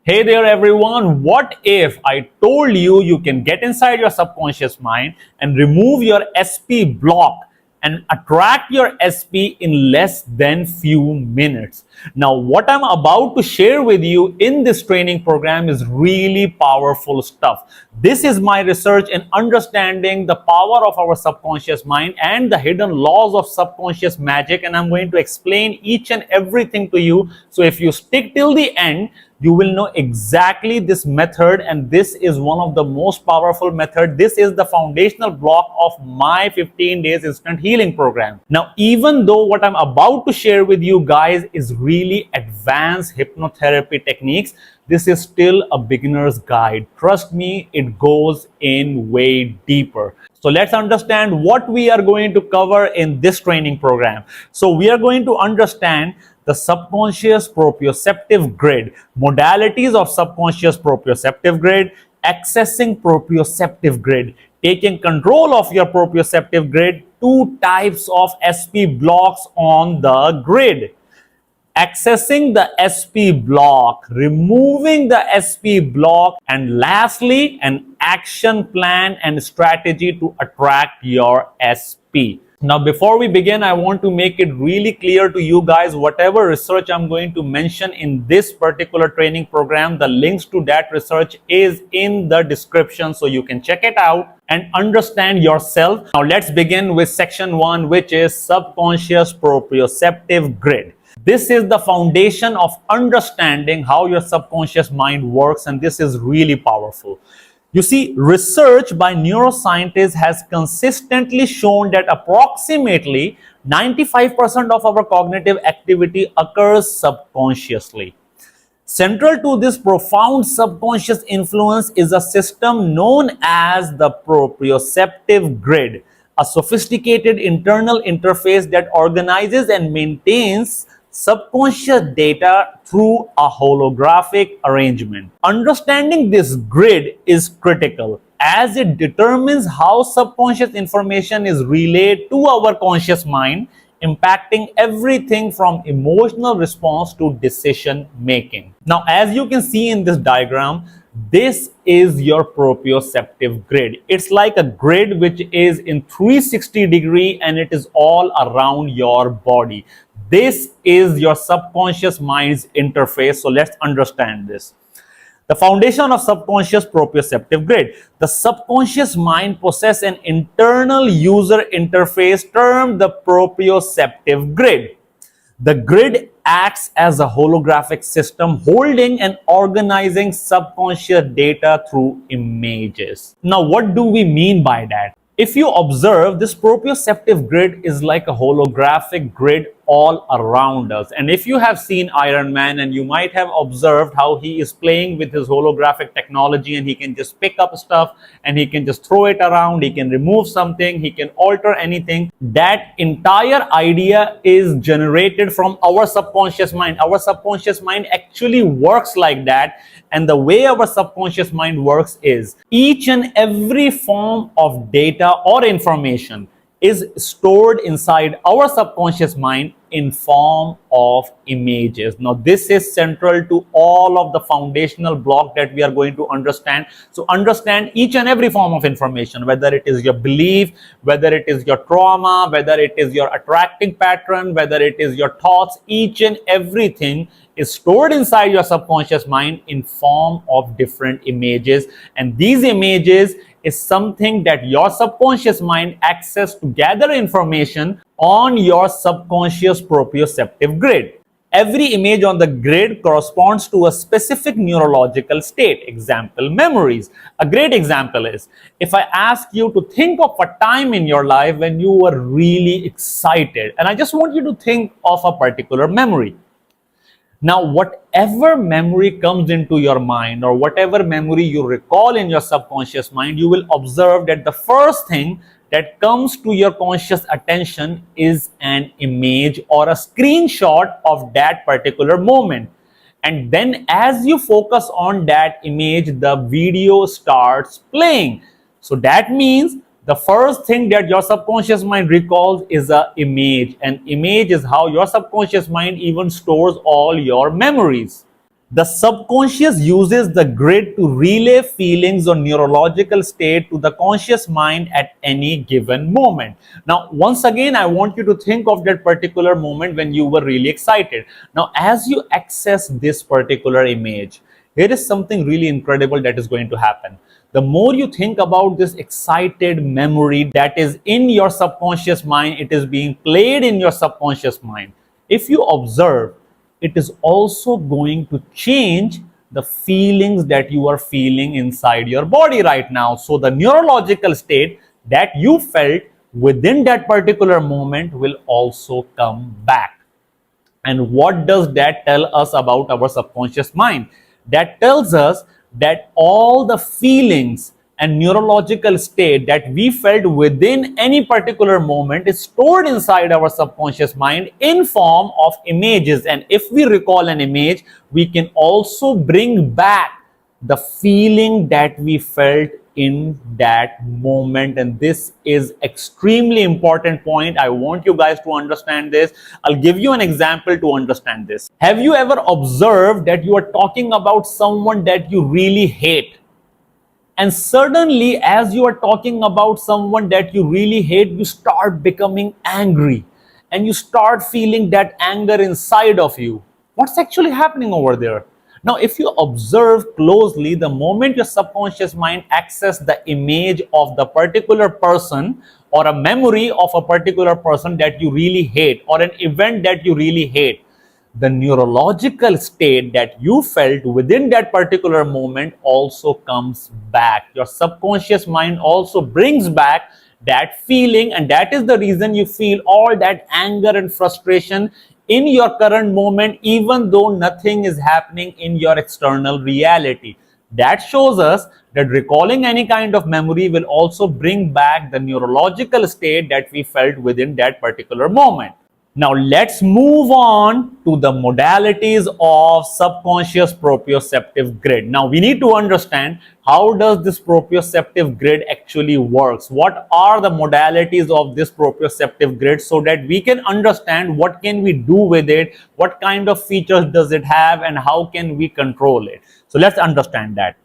Hey there everyone, what if I told you you can get inside your subconscious mind and remove your SP block and attract your SP in less than few minutes? Now what I'm about to share with you in this training program is really powerful stuff. This is my research in understanding the power of our subconscious mind and the hidden laws of subconscious magic, and I'm going to explain each and everything to you. So if you stick till the end, you will know exactly this method, and this is one of the most powerful method. This is the foundational block of my 15 days instant healing program. Now, even though what I'm about to share with you guys is really advanced hypnotherapy techniques, this is still a beginner's guide. Trust me, it goes in way deeper. So let's understand what we are going to cover in this training program. So we are going to understand the subconscious proprioceptive grid, modalities of subconscious proprioceptive grid, accessing proprioceptive grid, taking control of your proprioceptive grid, two types of SP blocks on the grid, accessing the SP block, removing the SP block, and lastly, an action plan and strategy to attract your SP. Now, before we begin, I want to make it really clear to you guys, whatever research I'm going to mention in this particular training program, the links to that research is in the description, so you can check it out and understand yourself. Now, let's begin with section 1, which is subconscious proprioceptive grid. This is the foundation of understanding how your subconscious mind works, and this is really powerful. You see, research by neuroscientists has consistently shown that approximately 95% of our cognitive activity occurs subconsciously. Central to this profound subconscious influence is a system known as the proprioceptive grid, a sophisticated internal interface that organizes and maintains subconscious data through a holographic arrangement. Understanding this grid is critical as it determines how subconscious information is relayed to our conscious mind, impacting everything from emotional response to decision making. Now, as you can see in this diagram, this is your proprioceptive grid. It's like a grid which is in 360 degree and it is all around your body. This is your subconscious mind's interface. So let's understand this. The foundation of subconscious proprioceptive grid. The subconscious mind possesses an internal user interface termed the proprioceptive grid. The grid acts as a holographic system holding and organizing subconscious data through images. Now, what do we mean by that? If you observe, this proprioceptive grid is like a holographic grid all around us. And if you have seen Iron Man, and you might have observed how he is playing with his holographic technology, and he can just pick up stuff and he can just throw it around, he can remove something, he can alter anything. That entire idea is generated from our subconscious mind. Our subconscious mind actually works like that. And the way our subconscious mind works is each and every form of data or information is stored inside our subconscious mind in form of images. Now, this is central to all of the foundational block that we are going to understand. So understand each and every form of information, whether it is your belief, whether it is your trauma, whether it is your attracting pattern, whether it is your thoughts, each and everything is stored inside your subconscious mind in form of different images. And these images is something that your subconscious mind access to gather information on your subconscious proprioceptive grid. Every image on the grid corresponds to a specific neurological state. Example, memories. A great example is, if I ask you to think of a time in your life when you were really excited, and I just want you to think of a particular memory. Now, whatever memory comes into your mind, or whatever memory you recall in your subconscious mind, you will observe that the first thing that comes to your conscious attention is an image or a screenshot of that particular moment. And then as you focus on that image, the video starts playing. So that means the first thing that your subconscious mind recalls is an image. An image is how your subconscious mind even stores all your memories. The subconscious uses the grid to relay feelings or neurological state to the conscious mind at any given moment. Now, once again, I want you to think of that particular moment when you were really excited. Now, as you access this particular image, here is something really incredible that is going to happen. The more you think about this excited memory that is in your subconscious mind, it is being played in your subconscious mind. If you observe, it is also going to change the feelings that you are feeling inside your body right now. So the neurological state that you felt within that particular moment will also come back. And what does that tell us about our subconscious mind? That tells us that all the feelings and neurological state that we felt within any particular moment is stored inside our subconscious mind in form of images. And if we recall an image, we can also bring back the feeling that we felt in that moment. And this is extremely important point. I want you guys to understand this. I'll give you an example to understand this. Have you ever observed that you are talking about someone that you really hate, and suddenly as you are talking about someone that you really hate, you start becoming angry and you start feeling that anger inside of you? What's actually happening over there? Now, if you observe closely, the moment your subconscious mind accesses the image of the particular person or a memory of a particular person that you really hate or an event that you really hate, the neurological state that you felt within that particular moment also comes back. Your subconscious mind also brings back that feeling, and that is the reason you feel all that anger and frustration in your current moment, even though nothing is happening in your external reality. That shows us that recalling any kind of memory will also bring back the neurological state that we felt within that particular moment. Now let's move on to the modalities of subconscious proprioceptive grid. Now we need to understand how does this proprioceptive grid actually works. What are the modalities of this proprioceptive grid so that we can understand what can we do with it, what kind of features does it have, and how can we control it. So let's understand that.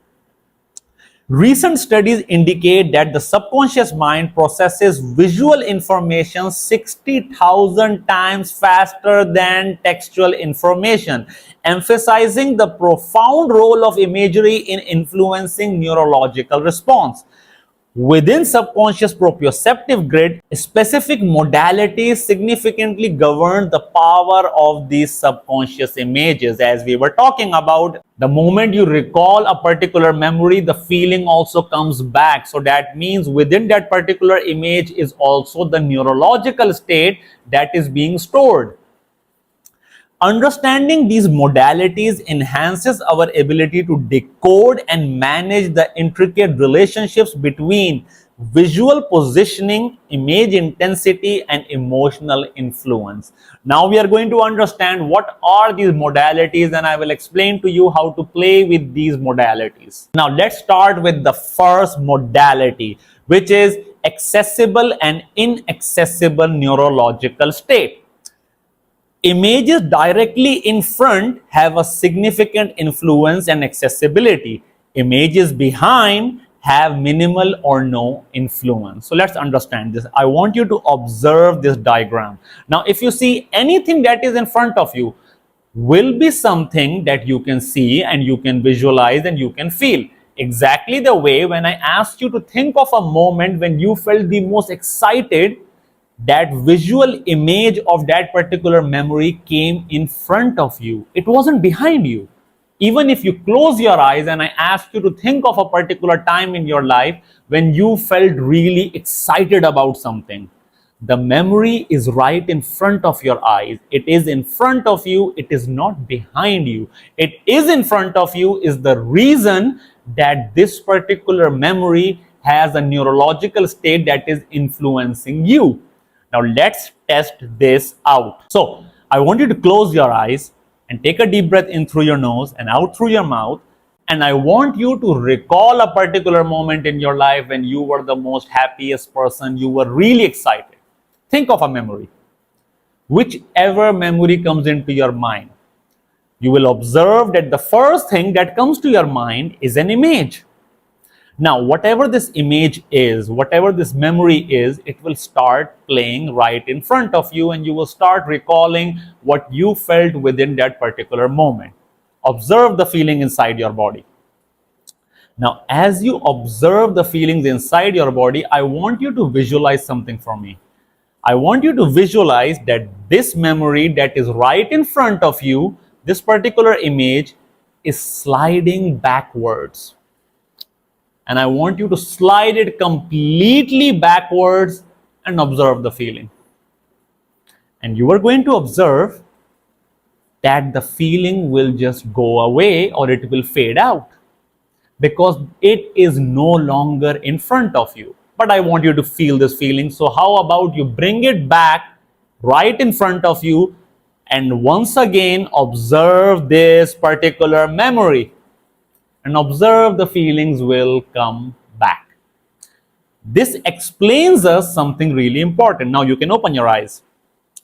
Recent studies indicate that the subconscious mind processes visual information 60,000 times faster than textual information, emphasizing the profound role of imagery in influencing neurological response. Within subconscious proprioceptive grid, specific modalities significantly govern the power of these subconscious images. As we were talking about, the moment you recall a particular memory, the feeling also comes back. So that means within that particular image is also the neurological state that is being stored. Understanding these modalities enhances our ability to decode and manage the intricate relationships between visual positioning, image intensity, and emotional influence. Now we are going to understand what are these modalities, and I will explain to you how to play with these modalities. Now let's start with the first modality, which is accessible and inaccessible neurological state. Images directly in front have a significant influence and accessibility. Images behind have minimal or no influence. So let's understand this. I want you to observe this diagram. Now, if you see anything that is in front of you will be something that you can see and you can visualize and you can feel. Exactly the way when I asked you to think of a moment when you felt the most excited, that visual image of that particular memory came in front of you. It wasn't behind you. Even if you close your eyes and I asked you to think of a particular time in your life when you felt really excited about something, the memory is right in front of your eyes. It is in front of you. It is not behind you. It is in front of you is the reason that this particular memory has a neurological state that is influencing you. Now let's test this out. So I want you to close your eyes and take a deep breath in through your nose and out through your mouth. And I want you to recall a particular moment in your life when you were the most happiest person, you were really excited. Think of a memory. Whichever memory comes into your mind, You will observe that the first thing that comes to your mind is an image. Now, whatever this image is, whatever this memory is, it will start playing right in front of you, and you will start recalling what you felt within that particular moment. Observe the feeling inside your body. Now, as you observe the feelings inside your body, I want you to visualize something for me. I want you to visualize that this memory that is right in front of you, this particular image, is sliding backwards. And I want you to slide it completely backwards and observe the feeling. And you are going to observe that the feeling will just go away or it will fade out because it is no longer in front of you. But I want you to feel this feeling. So how about you bring it back right in front of you and once again observe this particular memory. And observe the feelings will come back. This explains us something really important. Now you can open your eyes.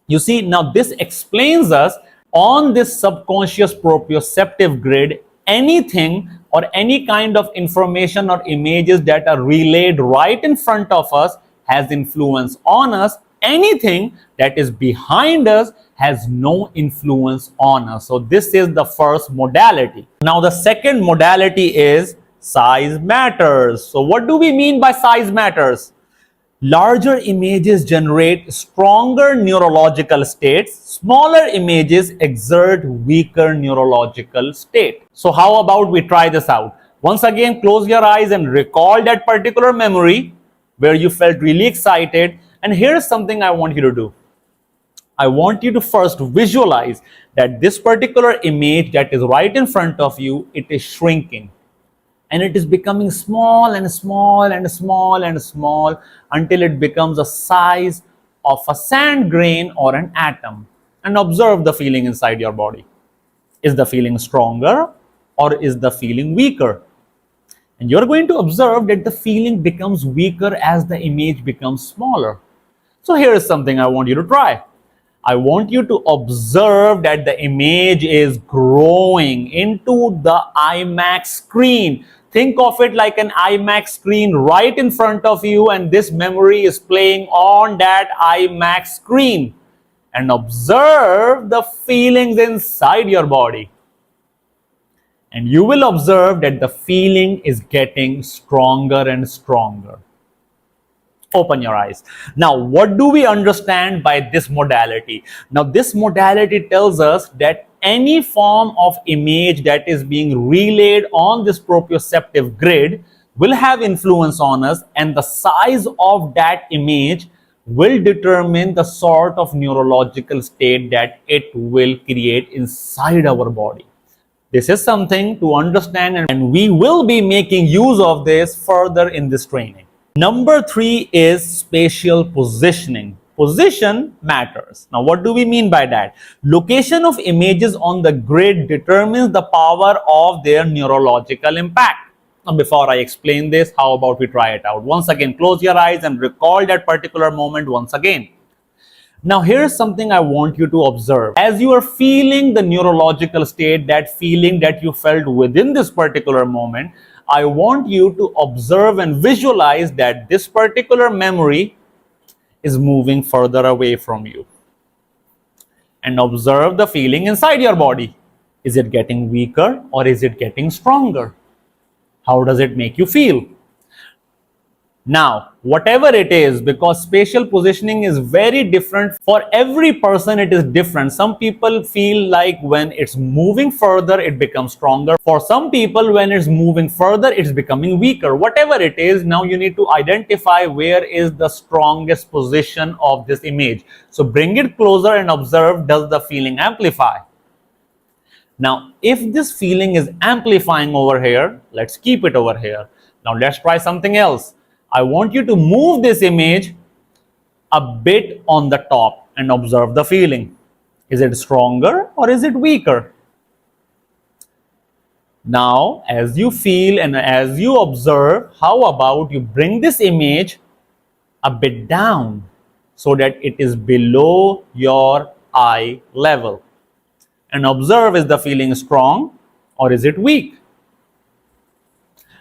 You see, now this explains us on this subconscious proprioceptive grid, anything or any kind of information or images that are relayed right in front of us has influence on us. Anything that is behind us has no influence on us. So this is the first modality. Now the second modality is size matters. So what do we mean by size matters? Larger images generate stronger neurological states. Smaller images exert weaker neurological state. So how about we try this out? Once again, close your eyes and recall that particular memory where you felt really excited. And here's something I want you to do. I want you to first visualize that this particular image that is right in front of you, it is shrinking. And it is becoming small and small and small and small until it becomes a size of a sand grain or an atom. And observe the feeling inside your body. Is the feeling stronger or is the feeling weaker? And you're going to observe that the feeling becomes weaker as the image becomes smaller. So here is something I want you to try. I want you to observe that the image is growing into the IMAX screen. Think of it like an IMAX screen right in front of you, and this memory is playing on that IMAX screen. And observe the feelings inside your body. And you will observe that the feeling is getting stronger and stronger. Open your eyes. Now, what do we understand by this modality? Now, this modality tells us that any form of image that is being relayed on this proprioceptive grid will have influence on us, and the size of that image will determine the sort of neurological state that it will create inside our body. This is something to understand, and we will be making use of this further in this training. Number 3 is spatial positioning. Position matters. Now, what do we mean by that? Location of images on the grid determines the power of their neurological impact. Now, before I explain this, how about we try it out? Once again, close your eyes and recall that particular moment once again. Now, here's something I want you to observe. As you are feeling the neurological state, that feeling that you felt within this particular moment, I want you to observe and visualize that this particular memory is moving further away from you. And observe the feeling inside your body. Is it getting weaker or is it getting stronger? How does it make you feel? Now, whatever it is, because spatial positioning is very different for every person, it is different. Some people feel like when it's moving further, it becomes stronger. For some people, when it's moving further, it's becoming weaker. Whatever it is, now you need to identify where is the strongest position of this image. So bring it closer and observe, does the feeling amplify? Now, if this feeling is amplifying over here, let's keep it over here. Now, let's try something else. I want you to move this image a bit on the top and observe the feeling. Is it stronger or is it weaker? Now, as you feel and as you observe, how about you bring this image a bit down so that it is below your eye level. and observe, is the feeling strong or is it weak?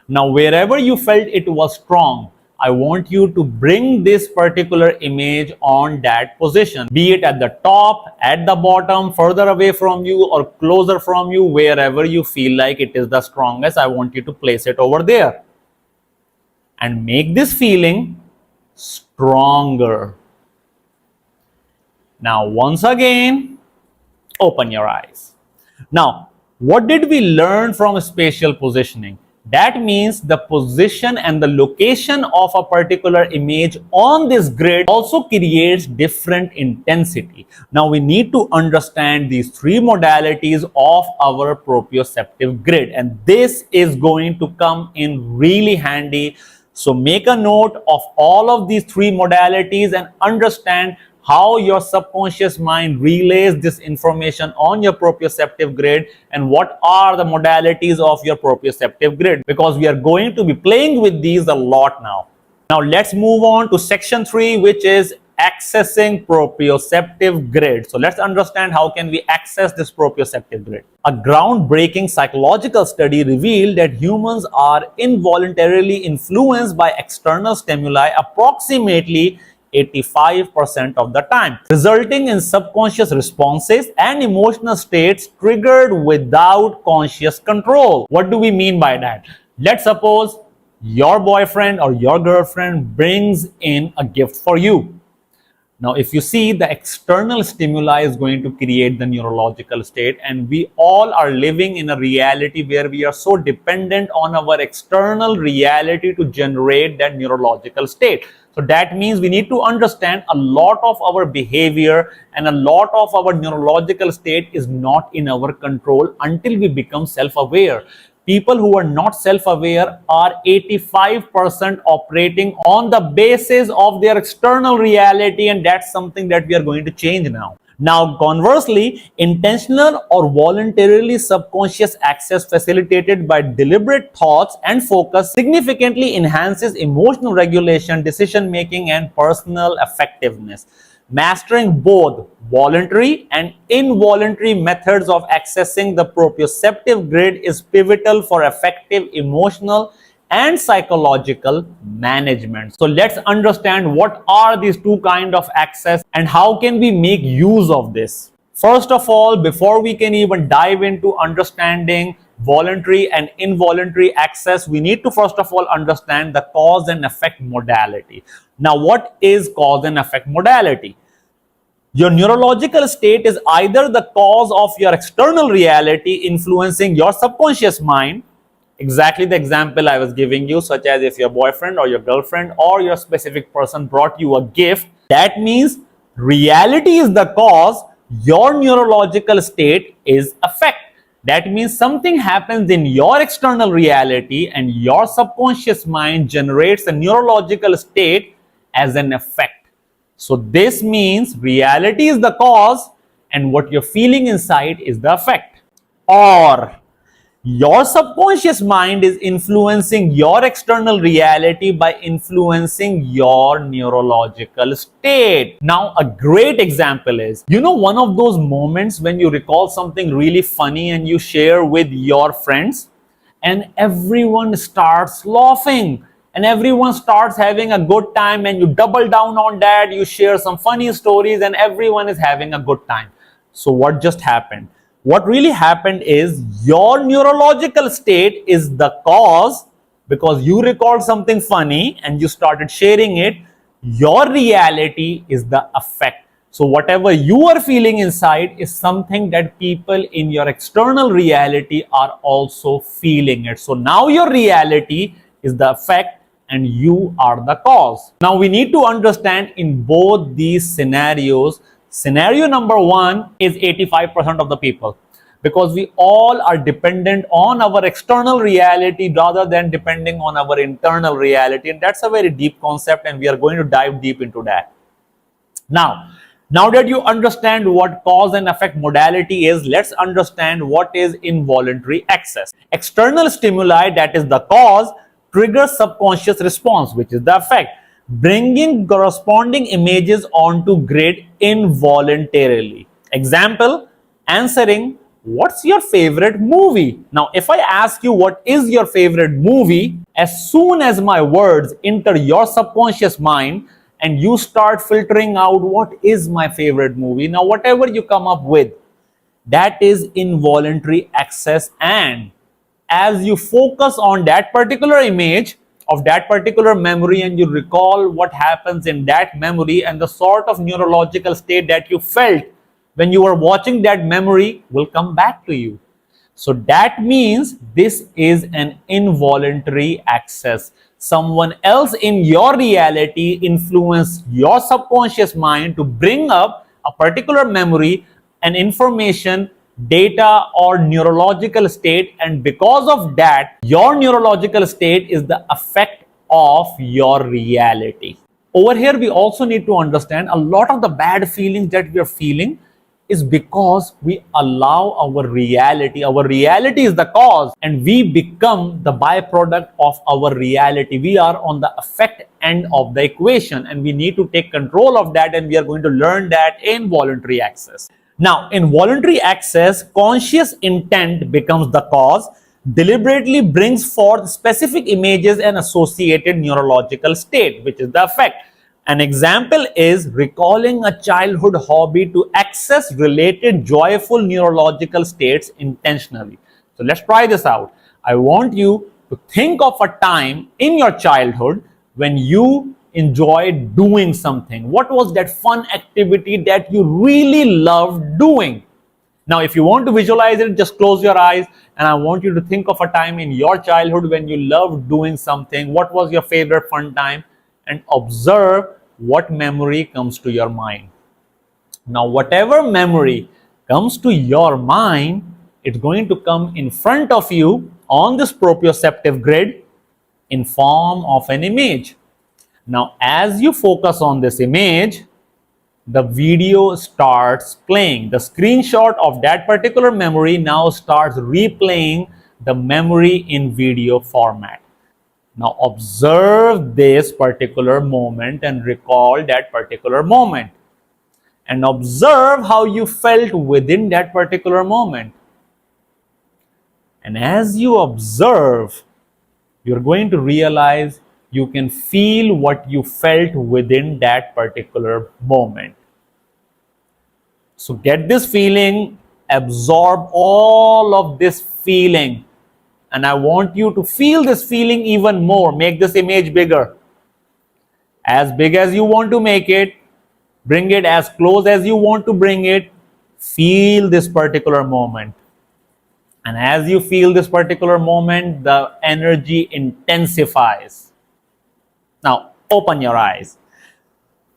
Now, wherever you felt it was strong, I want you to bring this particular image on that position, be it at the top, at the bottom, further away from you, or closer from you, wherever you feel like it is the strongest. I want you to place it over there and make this feeling stronger. Now, once again, open your eyes. Now, what did we learn from spatial positioning? That means the position and the location of a particular image on this grid also creates different intensity. Now we need to understand these three modalities of our proprioceptive grid, and this is going to come in really handy. So make a note of all of these three modalities and understand how your subconscious mind relays this information on your proprioceptive grid and what are the modalities of your proprioceptive grid, because we are going to be playing with these a lot now. Now let's move on to section 3, which is accessing proprioceptive grid. So let's understand how can we access this proprioceptive grid. A groundbreaking psychological study revealed that humans are involuntarily influenced by external stimuli approximately 85% of the time, resulting in subconscious responses and emotional states triggered without conscious control. What do we mean by that? Let's suppose your boyfriend or your girlfriend brings in a gift for you. Now, if you see, the external stimuli is going to create the neurological state, and we all are living in a reality where we are so dependent on our external reality to generate that neurological state. So that means we need to understand a lot of our behavior and a lot of our neurological state is not in our control until we become self-aware. People who are not self-aware are 85% operating on the basis of their external reality, and that's something that we are going to change now. Now, conversely, intentional or voluntarily subconscious access facilitated by deliberate thoughts and focus significantly enhances emotional regulation, decision making, and personal effectiveness. Mastering both voluntary and involuntary methods of accessing the proprioceptive grid is pivotal for effective emotional and psychological management. So let's understand what are these two kinds of access and how can we make use of this. First of all, before we can even dive into understanding voluntary and involuntary access, we need to first of all understand the cause and effect modality. Now, what is cause and effect modality? Your neurological state is either the cause of your external reality influencing your subconscious mind, exactly the example I was giving you, such as if your boyfriend or your girlfriend or your specific person brought you a gift. That means reality is the cause, your neurological state is effect. That means something happens in your external reality and your subconscious mind generates a neurological state as an effect. So this means reality is the cause and what you're feeling inside is the effect. Or your subconscious mind is influencing your external reality by influencing your neurological state. Now, a great example is, one of those moments when you recall something really funny and you share with your friends and everyone starts laughing and everyone starts having a good time, and you double down on that, you share some funny stories and everyone is having a good time. So what just happened? What really happened is your neurological state is the cause because you recalled something funny and you started sharing it. Your reality is the effect. So whatever you are feeling inside is something that people in your external reality are also feeling it. So now your reality is the effect and you are the cause. Now we need to understand in both these scenarios, scenario number 1 is 85% of the people, because we all are dependent on our external reality rather than depending on our internal reality. And that's a very deep concept and we are going to dive deep into that. Now that you understand what cause and effect modality is, let's understand what is involuntary access. External stimuli, that is the cause, triggers subconscious response, which is the effect, bringing corresponding images onto grid involuntarily. Example, answering what's your favorite movie? Now, if I ask you what is your favorite movie, as soon as my words enter your subconscious mind and you start filtering out what is my favorite movie, now whatever you come up with, that is involuntary access. And as you focus on that particular image of that particular memory and you recall what happens in that memory and the sort of neurological state that you felt when you were watching that memory will come back to you. So that means this is an involuntary access. Someone else in your reality influenced your subconscious mind to bring up a particular memory, an information, data, or neurological state, and because of that, your neurological state is the effect of your reality. Over here, we also need to understand a lot of the bad feelings that we are feeling is because we allow our reality is the cause, and we become the byproduct of our reality. We are on the effect end of the equation, and we need to take control of that, and we are going to learn that in voluntary access. Now, in voluntary access, conscious intent becomes the cause, deliberately brings forth specific images and associated neurological state, which is the effect. An example is recalling a childhood hobby to access related joyful neurological states intentionally. So let's try this out. I want you to think of a time in your childhood when you enjoyed doing something. What was that fun activity that you really loved doing? Now, if you want to visualize it, just close your eyes and I want you to think of a time in your childhood when you loved doing something. What was your favorite fun time? And observe what memory comes to your mind. Now, whatever memory comes to your mind, it's going to come in front of you on this proprioceptive grid in form of an image. Now, as you focus on this image, the video starts playing. The screenshot of that particular memory now starts replaying the memory in video format. Now observe this particular moment and recall that particular moment. And observe how you felt within that particular moment. And as you observe, you're going to realize you can feel what you felt within that particular moment. So get this feeling, absorb all of this feeling. And I want you to feel this feeling even more. Make this image bigger. As big as you want to make it. Bring it as close as you want to bring it. Feel this particular moment. And as you feel this particular moment, the energy intensifies. Now, open your eyes.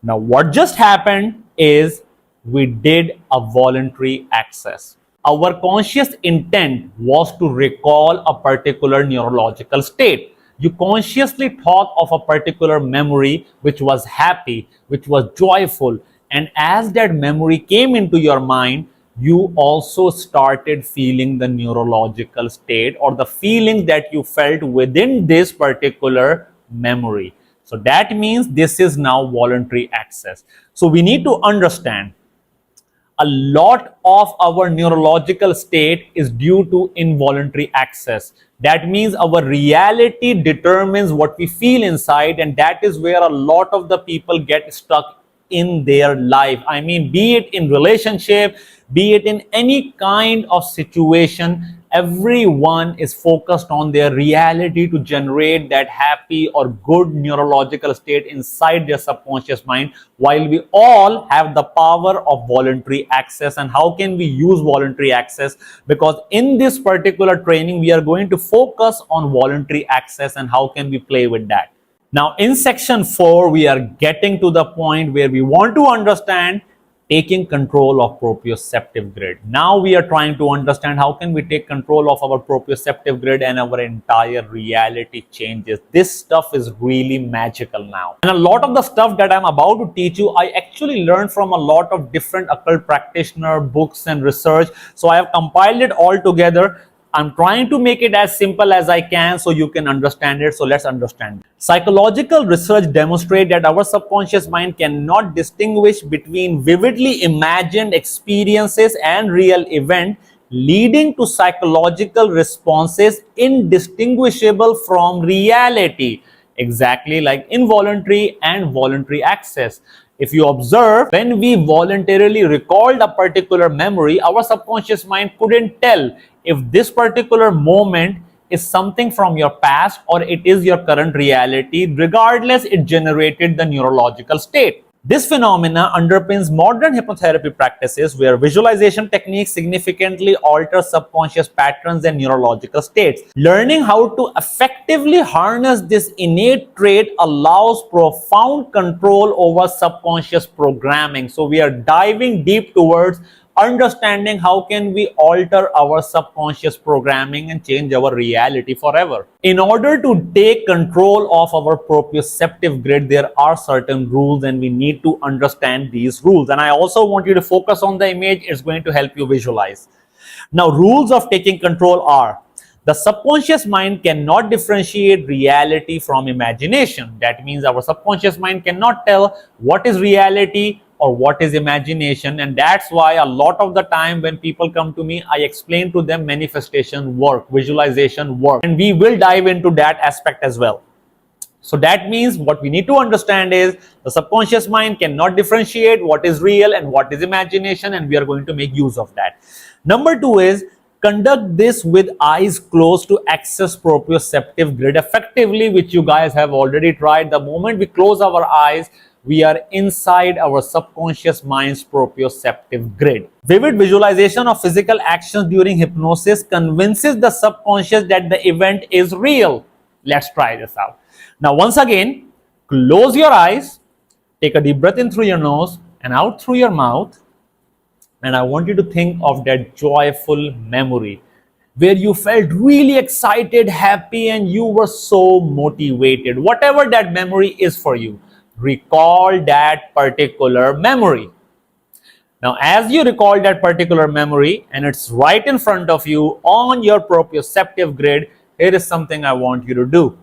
Now, what just happened is we did a voluntary access. Our conscious intent was to recall a particular neurological state. You consciously thought of a particular memory which was happy, which was joyful, and as that memory came into your mind, you also started feeling the neurological state or the feeling that you felt within this particular memory. So that means this is now voluntary access. So we need to understand a lot of our neurological state is due to involuntary access. That means our reality determines what we feel inside, and that is where a lot of the people get stuck in their life. I mean, be it in relationship, be it in any kind of situation, everyone is focused on their reality to generate that happy or good neurological state inside their subconscious mind, while we all have the power of voluntary access. And how can we use voluntary access? Because in this particular training, we are going to focus on voluntary access and how can we play with that. Now, in section 4, we are getting to the point where we want to understand taking control of proprioceptive grid. Now we are trying to understand how can we take control of our proprioceptive grid and our entire reality changes. This stuff is really magical now. And a lot of the stuff that I'm about to teach you, I actually learned from a lot of different occult practitioner books and research. So I have compiled it all together. I'm trying to make it as simple as I can so you can understand it. So let's understand. Psychological research demonstrates that our subconscious mind cannot distinguish between vividly imagined experiences and real events leading to psychological responses indistinguishable from reality, exactly like involuntary and voluntary access. If you observe, when we voluntarily recalled a particular memory, our subconscious mind couldn't tell if this particular moment is something from your past or it is your current reality. Regardless, it generated the neurological state. This phenomena underpins modern hypnotherapy practices where visualization techniques significantly alter subconscious patterns and neurological states. Learning how to effectively harness this innate trait allows profound control over subconscious programming. So we are diving deep towards understanding how can we alter our subconscious programming and change our reality forever. In order to take control of our proprioceptive grid, there are certain rules and we need to understand these rules. And I also want you to focus on the image. It's going to help you visualize. Now, rules of taking control are: the subconscious mind cannot differentiate reality from imagination. That means our subconscious mind cannot tell what is reality or what is imagination. And that's why a lot of the time when people come to me, I explain to them manifestation work, visualization work, and we will dive into that aspect as well. So that means what we need to understand is the subconscious mind cannot differentiate what is real and what is imagination, and we are going to make use of that. Number two is conduct this with eyes closed to access proprioceptive grid effectively, which you guys have already tried. The moment we close our eyes, we are inside our subconscious mind's proprioceptive grid. Vivid visualization of physical actions during hypnosis convinces the subconscious that the event is real. Let's try this out. Now, once again, close your eyes, take a deep breath in through your nose and out through your mouth. And I want you to think of that joyful memory where you felt really excited, happy, and you were so motivated. Whatever that memory is for you, recall that particular memory. Now, as you recall that particular memory and it's right in front of you on your proprioceptive grid, here is something I want you to do.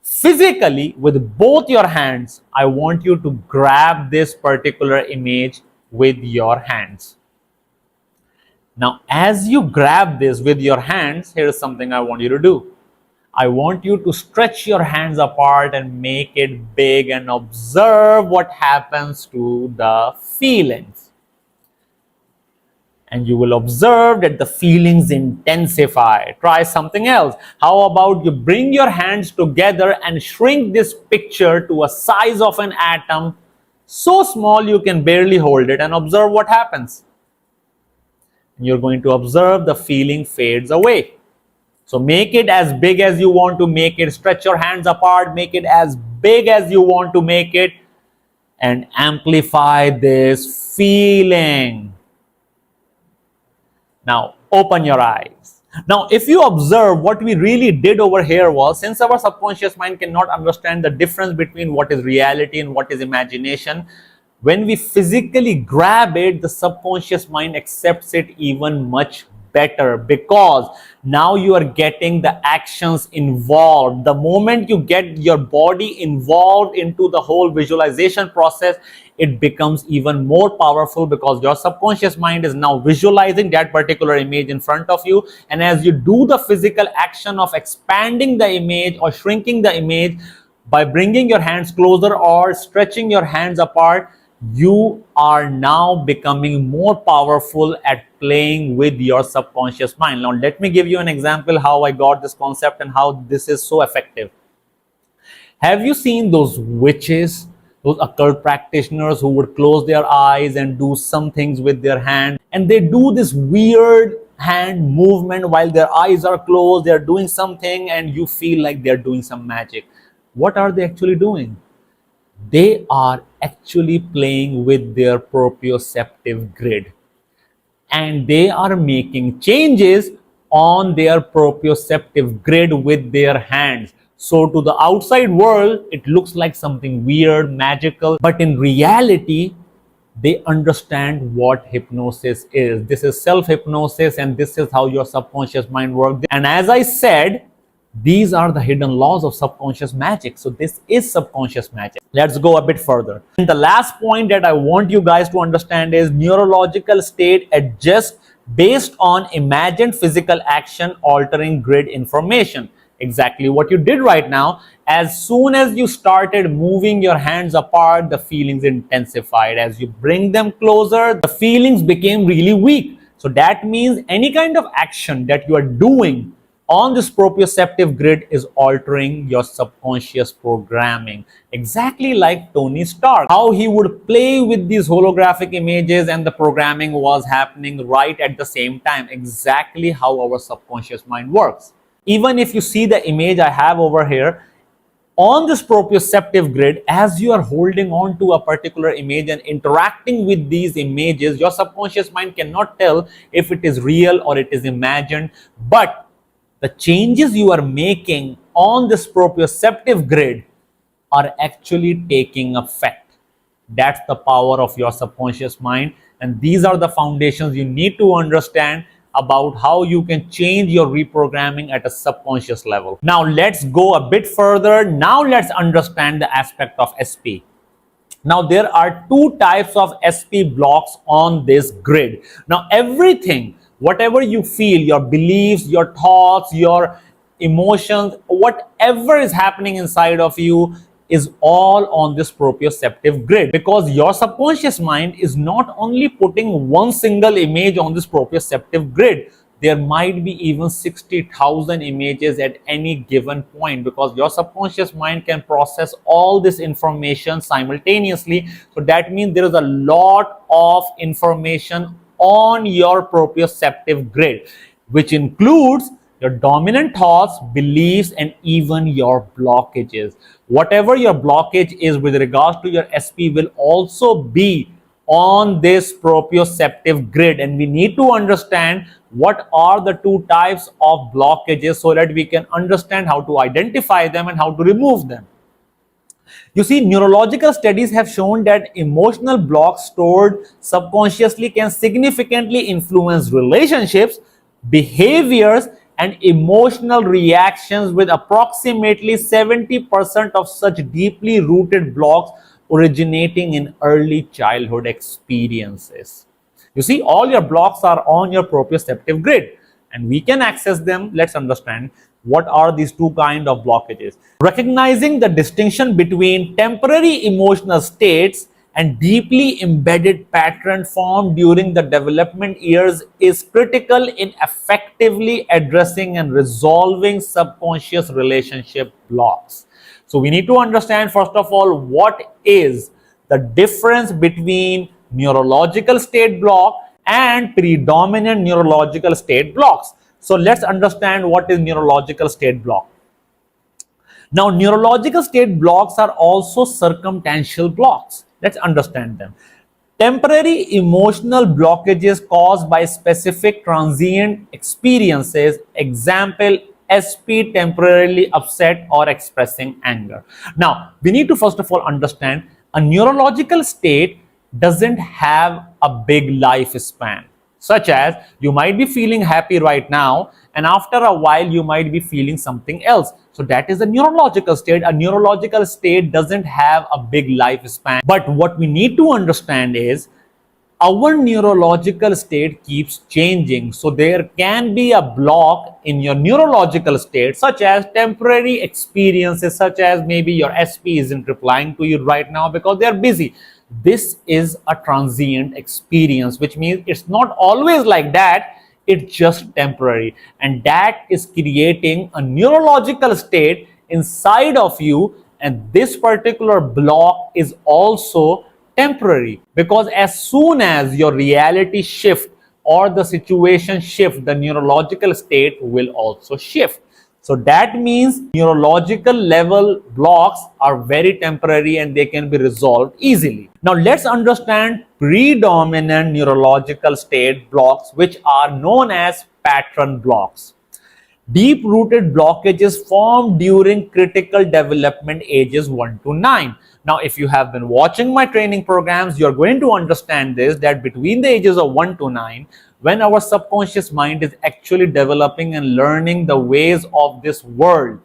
Physically, with both your hands, I want you to grab this particular image with your hands. Now, as you grab this with your hands, here is something I want you to do. I want you to stretch your hands apart and make it big and observe what happens to the feelings. And you will observe that the feelings intensify. Try something else. How about you bring your hands together and shrink this picture to a size of an atom, so small you can barely hold it, and observe what happens. You're going to observe the feeling fades away. So make it as big as you want to make it. Stretch your hands apart, make it as big as you want to make it, and amplify this feeling. Now, open your eyes. Now, if you observe, what we really did over here was, since our subconscious mind cannot understand the difference between what is reality and what is imagination, when we physically grab it, the subconscious mind accepts it even much better, because now you are getting the actions involved. The moment you get your body involved into the whole visualization process, it becomes even more powerful, because your subconscious mind is now visualizing that particular image in front of you. And as you do the physical action of expanding the image or shrinking the image by bringing your hands closer or stretching your hands apart, you are now becoming more powerful at playing with your subconscious mind. Now, let me give you an example how I got this concept and how this is so effective. Have you seen those witches, those occult practitioners who would close their eyes and do some things with their hand, and they do this weird hand movement while their eyes are closed? They're doing something and you feel like they're doing some magic. What are they actually doing? They are actually playing with their proprioceptive grid, and they are making changes on their proprioceptive grid with their hands. So to the outside world, it looks like something weird, magical, but in reality, they understand what hypnosis is. This is self-hypnosis, and this is how your subconscious mind works. And as I said, these are the hidden laws of subconscious magic. So this is subconscious magic. Let's go a bit further. And the last point that I want you guys to understand is neurological state adjusts based on imagined physical action altering grid information. Exactly what you did right now. As soon as you started moving your hands apart, the feelings intensified. As you bring them closer, the feelings became really weak. So that means any kind of action that you are doing on this proprioceptive grid is altering your subconscious programming. Exactly like Tony Stark, how he would play with these holographic images and the programming was happening right at the same time. Exactly how our subconscious mind works. Even if you see the image I have over here, on this proprioceptive grid, as you are holding on to a particular image and interacting with these images, your subconscious mind cannot tell if it is real or it is imagined, but the changes you are making on this proprioceptive grid are actually taking effect. That's the power of your subconscious mind, and these are the foundations you need to understand about how you can change your reprogramming at a subconscious level. Now let's go a bit further. Now let's understand the aspect of SP. Now there are two types of SP blocks on this grid. Now everything, whatever you feel, your beliefs, your thoughts, your emotions, whatever is happening inside of you is all on this proprioceptive grid, because your subconscious mind is not only putting one single image on this proprioceptive grid. There might be even 60,000 images at any given point, because your subconscious mind can process all this information simultaneously. So that means there is a lot of information on your proprioceptive grid, which includes your dominant thoughts, beliefs, and even your blockages. Whatever your blockage is with regards to your SP will also be on this proprioceptive grid, and we need to understand what are the two types of blockages so that we can understand how to identify them and how to remove them. You see, neurological studies have shown that emotional blocks stored subconsciously can significantly influence relationships, behaviors, and emotional reactions, with approximately 70% of such deeply rooted blocks originating in early childhood experiences. You see, all your blocks are on your proprioceptive grid and we can access them. Let's understand what are these two kinds of blockages. Recognizing the distinction between temporary emotional states and deeply embedded pattern formed during the development years is critical in effectively addressing and resolving subconscious relationship blocks. So we need to understand, first of all, what is the difference between neurological state block and predominant neurological state blocks. So let's understand what is neurological state block. Now, neurological state blocks are also circumstantial blocks. Let's understand them. Temporary emotional blockages caused by specific transient experiences. Example, SP temporarily upset or expressing anger. Now, we need to first of all understand a neurological state doesn't have a big lifespan. Such as you might be feeling happy right now, and after a while you might be feeling something else. So that is a neurological state. A neurological state doesn't have a big lifespan. But what we need to understand is our neurological state keeps changing. So there can be a block in your neurological state, such as temporary experiences, such as maybe your SP isn't replying to you right now because they're busy. This is a transient experience, which means it's not always like that. It's just temporary, and that is creating a neurological state inside of you, and this particular block is also temporary, because as soon as your reality shift or the situation shift, the neurological state will also shift. So that means neurological level blocks are very temporary and they can be resolved easily. Now let's understand predominant neurological state blocks, which are known as pattern blocks. Deep-rooted blockages form during critical development ages 1 to 9. Now, if you have been watching my training programs, you're going to understand this, that between the ages of 1 to 9, when our subconscious mind is actually developing and learning the ways of this world,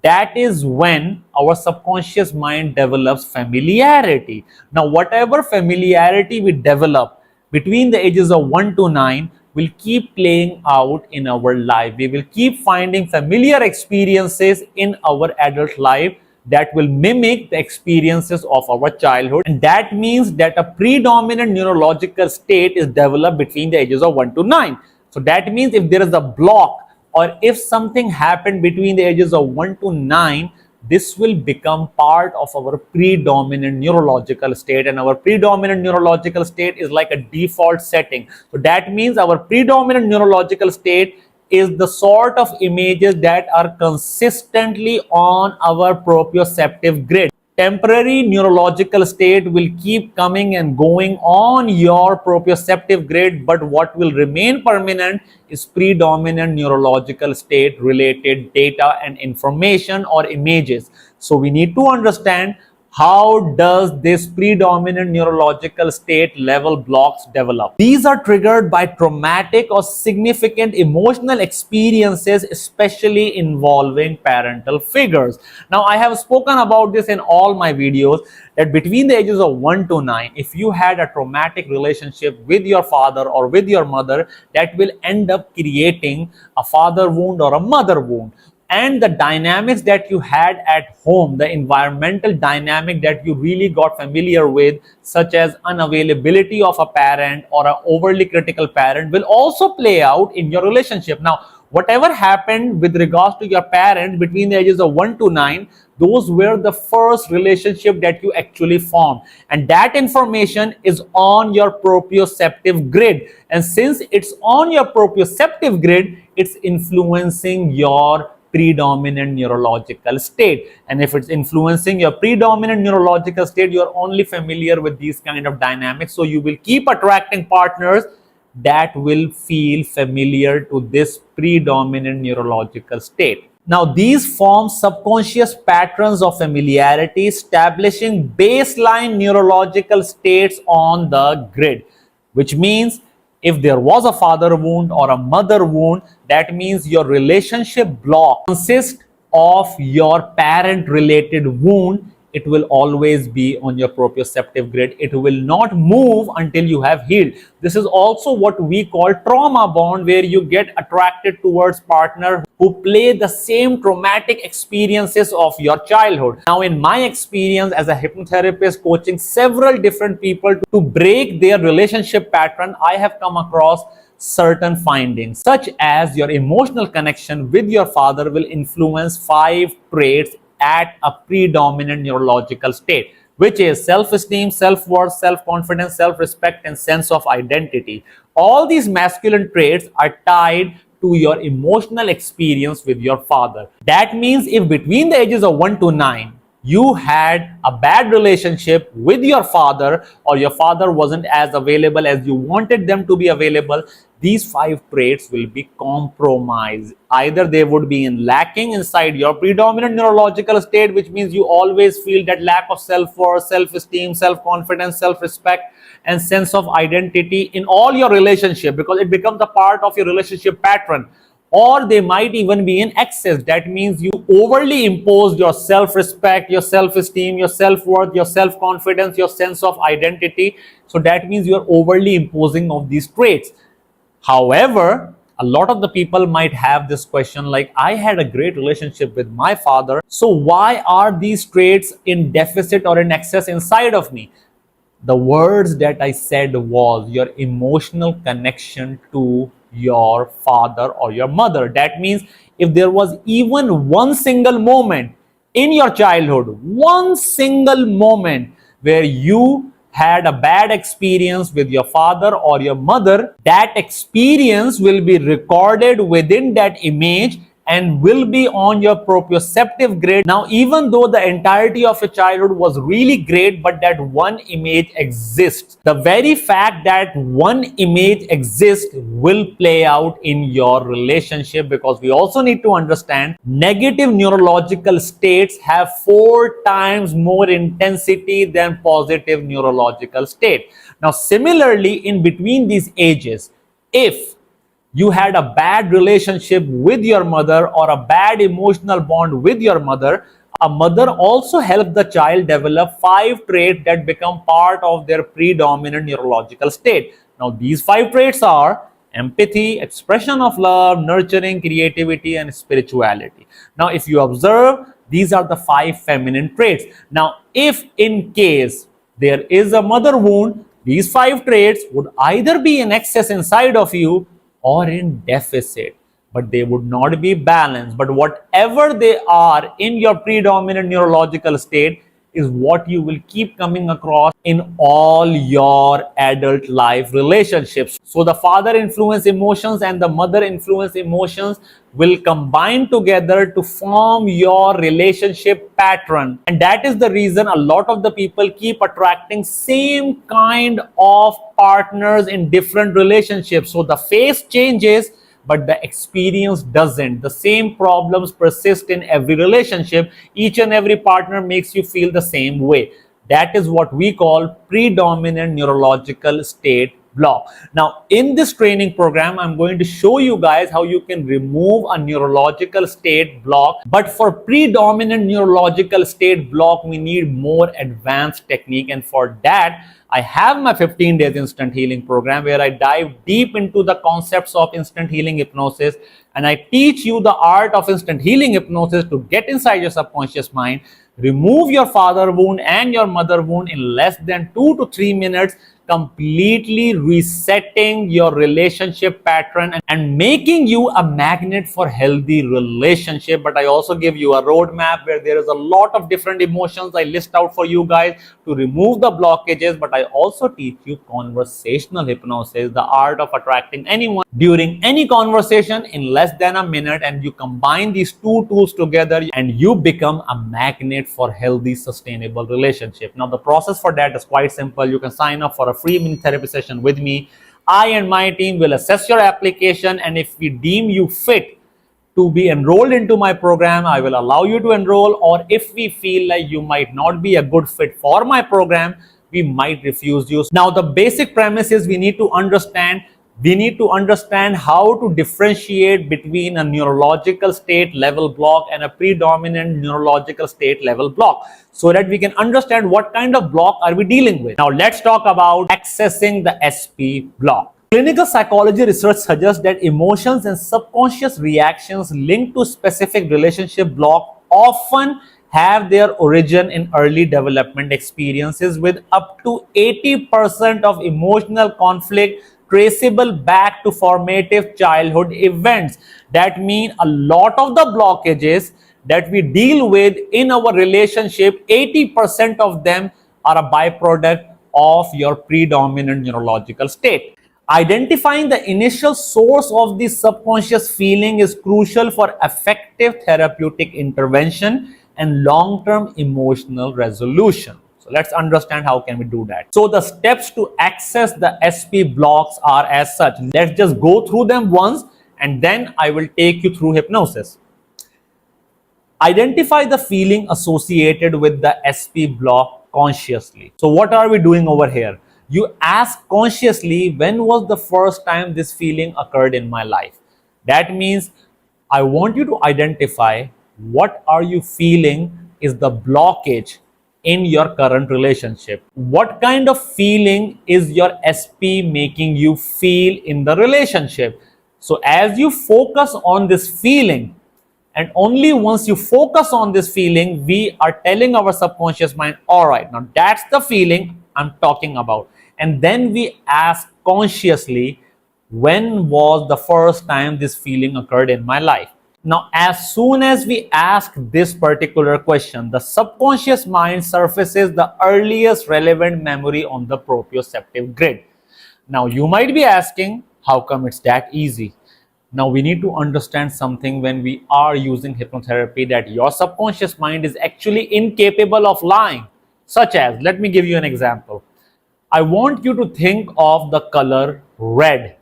that is when our subconscious mind develops familiarity. Now, whatever familiarity we develop between the ages of 1 to 9 will keep playing out in our life. We will keep finding familiar experiences in our adult life that will mimic the experiences of our childhood. And that means that a predominant neurological state is developed between the ages of 1 to 9. So that means if there is a block or if something happened between the ages of 1 to 9, this will become part of our predominant neurological state, and our predominant neurological state is like a default setting. So that means our predominant neurological state is the sort of images that are consistently on our proprioceptive grid. Temporary neurological state will keep coming and going on your proprioceptive grid, but what will remain permanent is predominant neurological state related data and information or images. So we need to understand how does this predominant neurological state level blocks develop. These are triggered by traumatic or significant emotional experiences, especially involving parental figures. Now, I have spoken about this in all my videos that between the ages of 1 to 9, if you had a traumatic relationship with your father or with your mother, that will end up creating a father wound or a mother wound. And the dynamics that you had at home, the environmental dynamic that you really got familiar with, such as unavailability of a parent or an overly critical parent, will also play out in your relationship. Now, whatever happened with regards to your parents between the ages of 1 to 9, those were the first relationship that you actually formed. And that information is on your proprioceptive grid. And since it's on your proprioceptive grid, it's influencing your predominant neurological state. And if it's influencing your predominant neurological state, you're only familiar with these kind of dynamics. So you will keep attracting partners that will feel familiar to this predominant neurological state. Now, these form subconscious patterns of familiarity, establishing baseline neurological states on the grid, which means if there was a father wound or a mother wound, that means your relationship block consists of your parent related wound. It will always be on your proprioceptive grid. It will not move until you have healed. This is also what we call trauma bond, where you get attracted towards partner who play the same traumatic experiences of your childhood. Now, in my experience as a hypnotherapist coaching several different people to break their relationship pattern, I have come across certain findings, such as your emotional connection with your father will influence 5 traits at a predominant neurological state, which is self-esteem, self-worth, self-confidence, self-respect, and sense of identity. All these masculine traits are tied to your emotional experience with your father. That means if between the ages of 1 to 9, you had a bad relationship with your father, or your father wasn't as available as you wanted them to be available, these 5 traits will be compromised. Either they would be lacking inside your predominant neurological state, which means you always feel that lack of self-worth, self-esteem, self-confidence, self-respect, and sense of identity in all your relationship, because it becomes a part of your relationship pattern. Or they might even be in excess. That means you overly imposed your self-respect, your self-esteem, your self-worth, your self-confidence, your sense of identity. So that means you're overly imposing of these traits. However, a lot of the people might have this question like, I had a great relationship with my father, so why are these traits in deficit or in excess inside of me? The words that I said was your emotional connection to your father or your mother. That means if there was even one single moment in your childhood, one single moment where you had a bad experience with your father or your mother, that experience will be recorded within that image and will be on your proprioceptive grid. Now, even though the entirety of your childhood was really great, but that one image exists, the very fact that one image exists will play out in your relationship, because we also need to understand negative neurological states have 4 times more intensity than positive neurological state. Now, similarly, in between these ages, if you had a bad relationship with your mother or a bad emotional bond with your mother, a mother also helps the child develop 5 traits that become part of their predominant neurological state. Now, these 5 traits are empathy, expression of love, nurturing, creativity, and spirituality. Now, if you observe, these are the 5 feminine traits. Now, if in case there is a mother wound, these 5 traits would either be in excess inside of you or in deficit, but they would not be balanced. But whatever they are in your predominant neurological state is what you will keep coming across in all your adult life relationships. So the father influence emotions and the mother influence emotions will combine together to form your relationship pattern, and that is the reason a lot of the people keep attracting same kind of partners in different relationships. So the face changes, but the experience doesn't. The same problems persist in every relationship. Each and every partner makes you feel the same way. That is what we call predominant neurological state block. Now, in this training program, I'm going to show you guys how you can remove a neurological state block. But for predominant neurological state block, we need more advanced technique. And for that, I have my 15 days instant healing program where I dive deep into the concepts of instant healing hypnosis, and I teach you the art of instant healing hypnosis to get inside your subconscious mind, remove your father wound and your mother wound in less than 2 to 3 minutes, completely resetting your relationship pattern and making you a magnet for healthy relationship. But I also give you a roadmap where there is a lot of different emotions I list out for you guys to remove the blockages. But I also teach you conversational hypnosis, the art of attracting anyone during any conversation in less than a minute, and you combine these 2 tools together and you become a magnet for healthy, sustainable relationship. Now, the process for that is quite simple. You can sign up for a free mini therapy session with me. I and my team will assess your application, and if we deem you fit to be enrolled into my program, I will allow you to enroll. Or if we feel like you might not be a good fit for my program, we might refuse you. Now, the basic premise is we need to understand how to differentiate between a neurological state level block and a predominant neurological state level block, so that we can understand what kind of block are we dealing with. Now, let's talk about accessing the SP block. Clinical psychology research suggests that emotions and subconscious reactions linked to specific relationship block often have their origin in early development experiences, with up to 80% of emotional conflict traceable back to formative childhood events. That means a lot of the blockages that we deal with in our relationship, 80% of them are a byproduct of your predominant neurological state. Identifying the initial source of the subconscious feeling is crucial for effective therapeutic intervention and long-term emotional resolution. So let's understand how can we do that. So the steps to access the SP blocks are as such. Let's just go through them once and then I will take you through hypnosis. Identify the feeling associated with the SP block consciously. So what are we doing over here? You ask consciously, when was the first time this feeling occurred in my life? That means I want you to identify what are you feeling is the blockage in your current relationship. What kind of feeling is your SP making you feel in the relationship? So as you focus on this feeling, and only once you focus on this feeling, we are telling our subconscious mind, all right, now that's the feeling I'm talking about. And then we ask consciously, when was the first time this feeling occurred in my life? Now, as soon as we ask this particular question, the subconscious mind surfaces the earliest relevant memory on the proprioceptive grid. Now, you might be asking, how come it's that easy? Now, we need to understand something when we are using hypnotherapy, that your subconscious mind is actually incapable of lying. Such as, let me give you an example. I want you to think of the color red.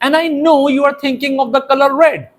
And I know you are thinking of the color red.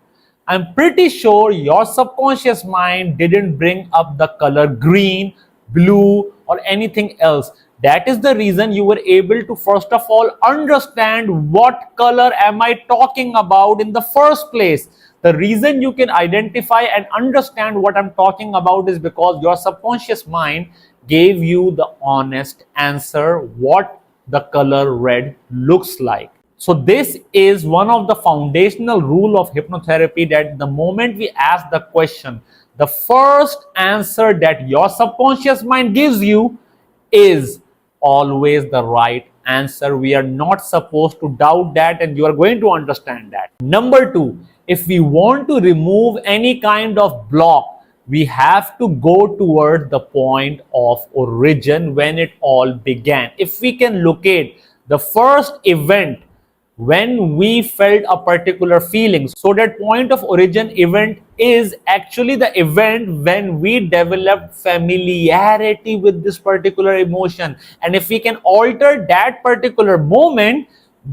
I'm pretty sure your subconscious mind didn't bring up the color green, blue, or anything else. That is the reason you were able to first of all understand what color am I talking about in the first place. The reason you can identify and understand what I'm talking about is because your subconscious mind gave you the honest answer what the color red looks like. So this is one of the foundational rule of hypnotherapy, that the moment we ask the question, the first answer that your subconscious mind gives you is always the right answer. We are not supposed to doubt that, and you are going to understand that. Number two, if we want to remove any kind of block, we have to go toward the point of origin when it all began. If we can locate the first event when we felt a particular feeling, so that point of origin event is actually the event when we developed familiarity with this particular emotion. And if we can alter that particular moment,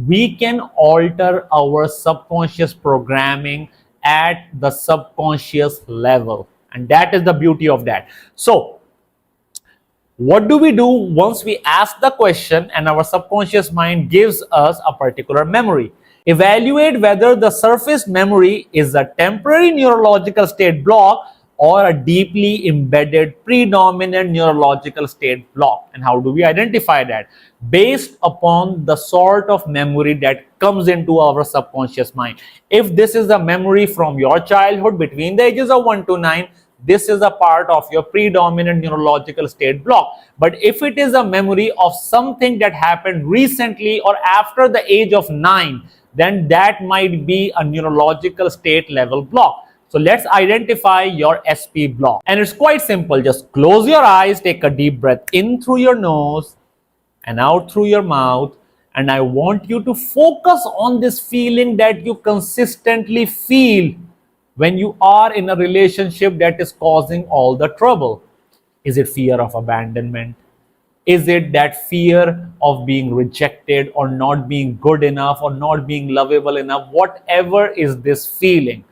we can alter our subconscious programming at the subconscious level. And that is the beauty of that. So what do we do once we ask the question and our subconscious mind gives us a particular memory? Evaluate whether the surface memory is a temporary neurological state block or a deeply embedded predominant neurological state block. And how do we identify that? Based upon the sort of memory that comes into our subconscious mind. If this is a memory from your childhood between the ages of 1 to 9, this is a part of your predominant neurological state block. But if it is a memory of something that happened recently or after the age of 9, then that might be a neurological state level block. So let's identify your SP block. And it's quite simple. Just close your eyes, take a deep breath in through your nose and out through your mouth. And I want you to focus on this feeling that you consistently feel when you are in a relationship that is causing all the trouble. Is it fear of abandonment? Is it that fear of being rejected or not being good enough or not being lovable enough? Whatever is this feeling,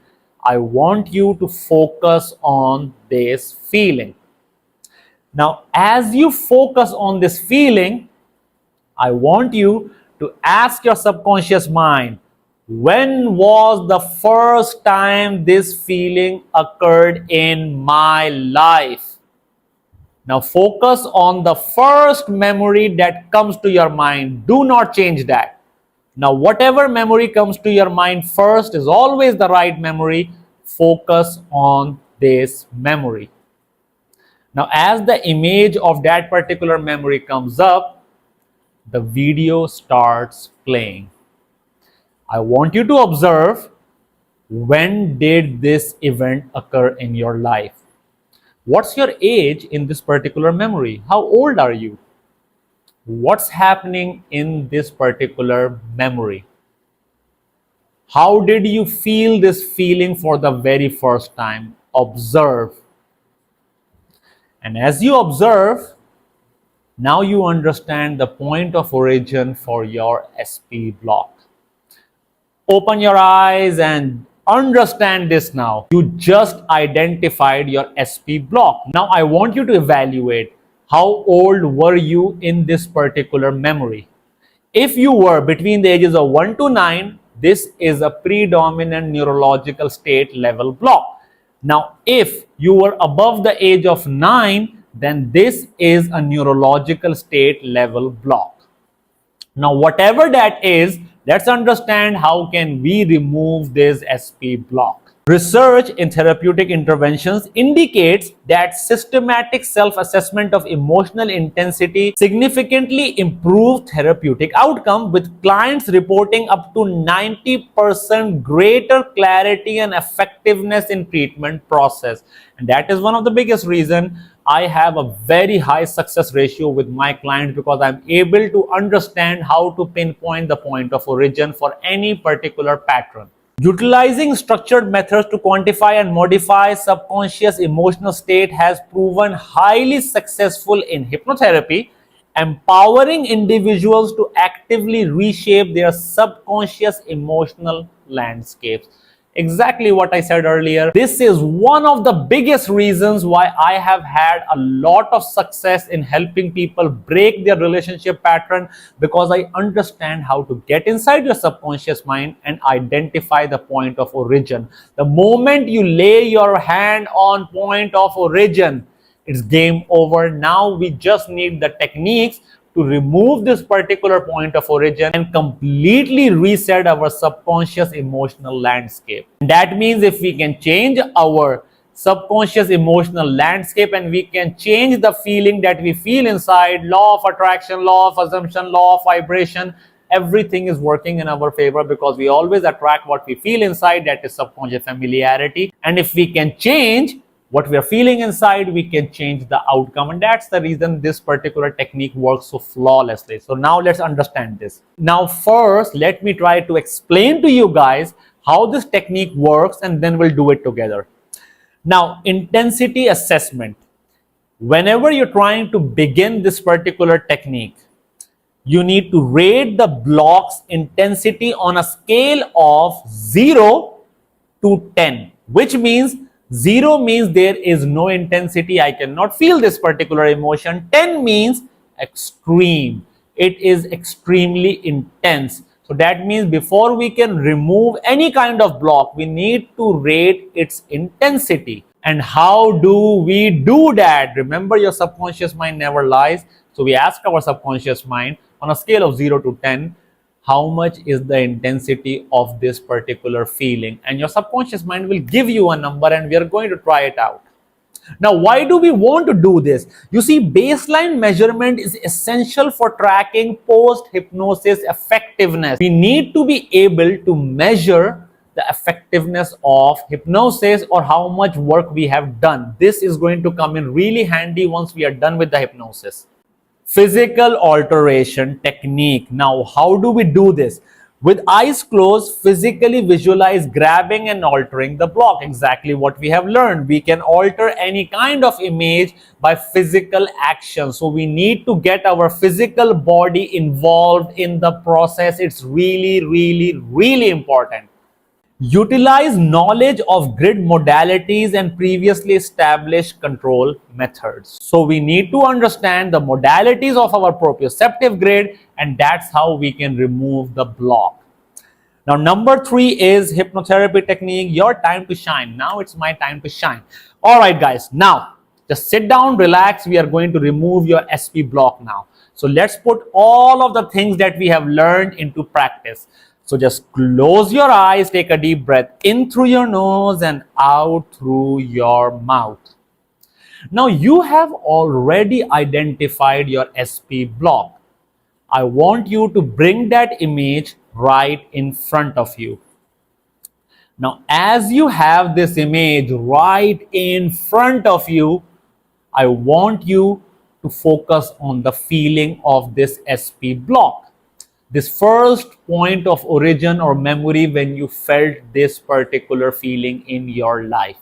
I want you to focus on this feeling. Now, as you focus on this feeling, I want you to ask your subconscious mind, when was the first time this feeling occurred in my life? Now focus on the first memory that comes to your mind. Do not change that. Now whatever memory comes to your mind first is always the right memory. Focus on this memory. Now as the image of that particular memory comes up, the video starts playing. I want you to observe, when did this event occur in your life? What's your age in this particular memory? How old are you? What's happening in this particular memory? How did you feel this feeling for the very first time? Observe. And as you observe, now you understand the point of origin for your SP block. Open your eyes and understand this now. You just identified your SP block. Now I want you to evaluate, how old were you in this particular memory? If you were between the ages of 1 to 9, this is a predominant neurological state level block. Now if you were above the age of 9, then this is a neurological state level block. Now whatever that is, let's understand how can we remove this SP block. Research in therapeutic interventions indicates that systematic self-assessment of emotional intensity significantly improved therapeutic outcome, with clients reporting up to 90% greater clarity and effectiveness in treatment process. And that is one of the biggest reasons I have a very high success ratio with my clients, because I'm able to understand how to pinpoint the point of origin for any particular pattern. Utilizing structured methods to quantify and modify subconscious emotional state has proven highly successful in hypnotherapy, empowering individuals to actively reshape their subconscious emotional landscapes. Exactly what I said earlier. This is one of the biggest reasons why I have had a lot of success in helping people break their relationship pattern, because I understand how to get inside your subconscious mind and identify the point of origin. The moment you lay your hand on point of origin, it's game over. Now we just need the techniques to remove this particular point of origin and completely reset our subconscious emotional landscape. That means if we can change our subconscious emotional landscape and we can change the feeling that we feel inside, law of attraction, law of assumption, law of vibration, everything is working in our favor because we always attract what we feel inside, that is subconscious familiarity. And if we can change what we are feeling inside, we can change the outcome. And that's the reason this particular technique works so flawlessly. So now let's understand this. Now first, let me try to explain to you guys how this technique works and then we'll do it together. Now, intensity assessment. Whenever you're trying to begin this particular technique, you need to rate the block's intensity on a scale of 0 to 10, which means 0 means there is no intensity, I cannot feel this particular emotion. 10 means extreme, it is extremely intense. So that means before we can remove any kind of block, we need to rate its intensity. And how do we do that? Remember, your subconscious mind never lies. So we ask our subconscious mind on a scale of 0 to 10, how much is the intensity of this particular feeling? And your subconscious mind will give you a number and we are going to try it out. Now, why do we want to do this? You see, baseline measurement is essential for tracking post-hypnosis effectiveness. We need to be able to measure the effectiveness of hypnosis or how much work we have done. This is going to come in really handy once we are done with the hypnosis. Physical alteration technique. Now, how do we do this? With eyes closed, physically visualize grabbing and altering the block. Exactly what we have learned. We can alter any kind of image by physical action. So we need to get our physical body involved in the process. It's really, really, really important. Utilize knowledge of grid modalities and previously established control methods. So we need to understand the modalities of our proprioceptive grid, and that's how we can remove the block. Now, number 3 is hypnotherapy technique, your time to shine. Now it's my time to shine. All right, guys, now just sit down, relax. We are going to remove your SP block now. So let's put all of the things that we have learned into practice. So just close your eyes, take a deep breath in through your nose and out through your mouth. Now you have already identified your SP block. I want you to bring that image right in front of you. Now, as you have this image right in front of you, I want you to focus on the feeling of this SP block. This first point of origin or memory when you felt this particular feeling in your life.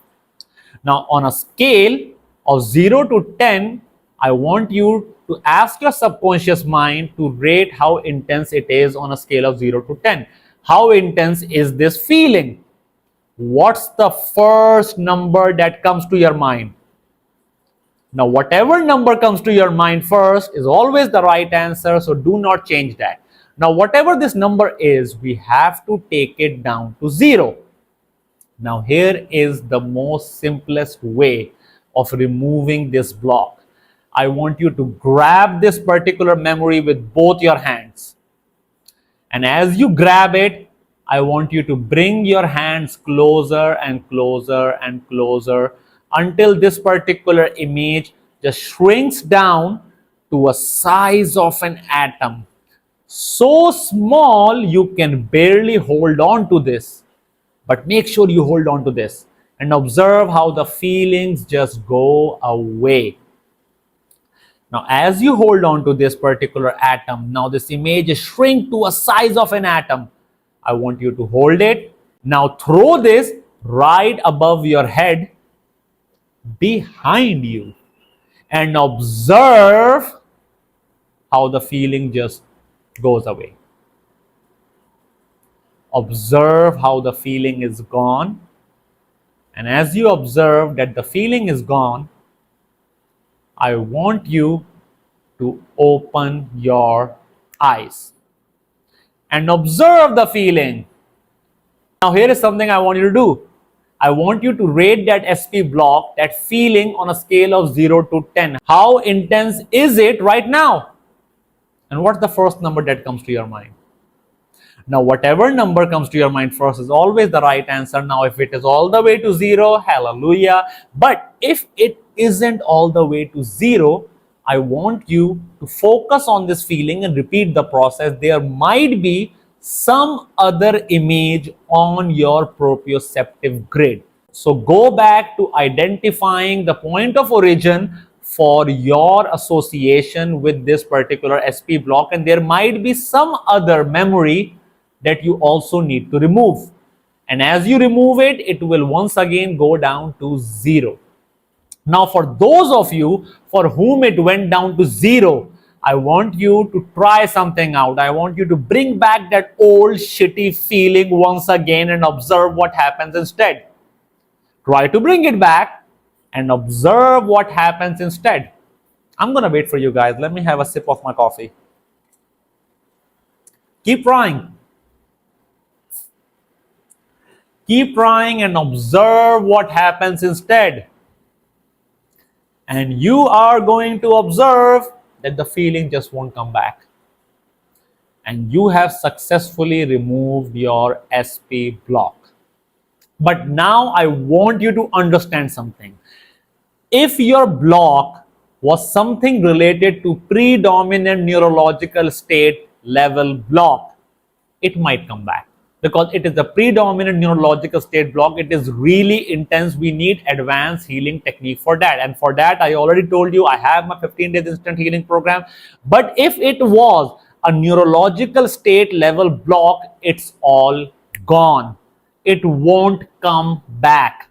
Now, on a scale of 0 to 10, I want you to ask your subconscious mind to rate how intense it is on a scale of 0 to 10. How intense is this feeling? What's the first number that comes to your mind? Now, whatever number comes to your mind first is always the right answer, so do not change that. Now, whatever this number is, we have to take it down to 0. Now, here is the most simplest way of removing this block. I want you to grab this particular memory with both your hands. And as you grab it, I want you to bring your hands closer and closer and closer until this particular image just shrinks down to a size of an atom. So small you can barely hold on to this, but make sure you hold on to this and observe how the feelings just go away. Now, as you hold on to this particular atom, now this image is shrink to a size of an atom. I want you to hold it. Now throw this right above your head, behind you, and observe how the feeling just goes away. Observe how the feeling is gone. And as you observe that the feeling is gone, I want you to open your eyes and observe the feeling. Now, here is something I want you to do. I want you to rate that SP block, that feeling, on a scale of 0 to 10. How intense is it right now? And what's the first number that comes to your mind? Now, whatever number comes to your mind first is always the right answer. Now, if it is all the way to 0, hallelujah. But if it isn't all the way to 0, I want you to focus on this feeling and repeat the process. There might be some other image on your proprioceptive grid. So go back to identifying the point of origin for your association with this particular SP block, and there might be some other memory that you also need to remove. And as you remove it, it will once again go down to 0. Now, for those of you for whom it went down to 0, I want you to try something out. I want you to bring back that old shitty feeling once again and observe what happens instead. Try to bring it back and observe what happens instead. I'm going to wait for you guys. Let me have a sip of my coffee. Keep trying. Keep trying and observe what happens instead. And you are going to observe that the feeling just won't come back. And you have successfully removed your SP block. But now I want you to understand something. If your block was something related to predominant neurological state level block, it might come back. Because it is a predominant neurological state block, it is really intense. We need advanced healing technique for that. And for that, I already told you, I have my 15 days instant healing program. But if it was a neurological state level block, it's all gone. It won't come back.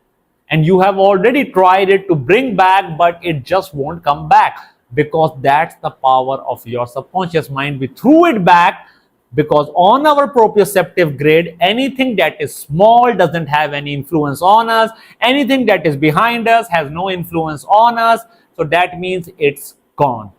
And you have already tried it to bring back, but it just won't come back, because that's the power of your subconscious mind. We threw it back because on our proprioceptive grid, anything that is small doesn't have any influence on us. Anything that is behind us has no influence on us. So that means it's gone.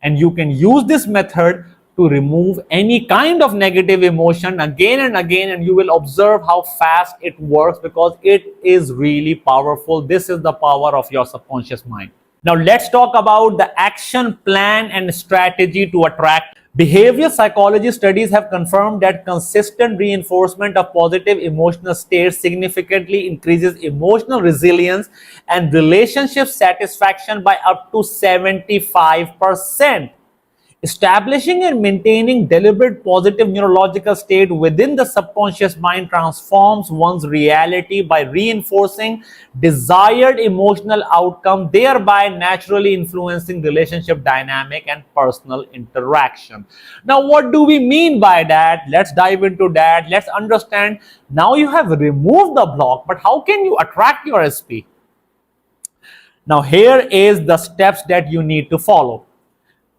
And you can use this method to remove any kind of negative emotion again and again, and you will observe how fast it works, because it is really powerful. This is the power of your subconscious mind. Now let's talk about the action plan and strategy to attract. Behavior psychology studies have confirmed that consistent reinforcement of positive emotional states significantly increases emotional resilience and relationship satisfaction by up to 75%. Establishing and maintaining deliberate positive neurological state within the subconscious mind transforms one's reality by reinforcing desired emotional outcome, thereby naturally influencing relationship dynamic and personal interaction. Now, what do we mean by that? Let's dive into that. Let's understand. Now you have removed the block, but how can you attract your SP? Now, here is the steps that you need to follow.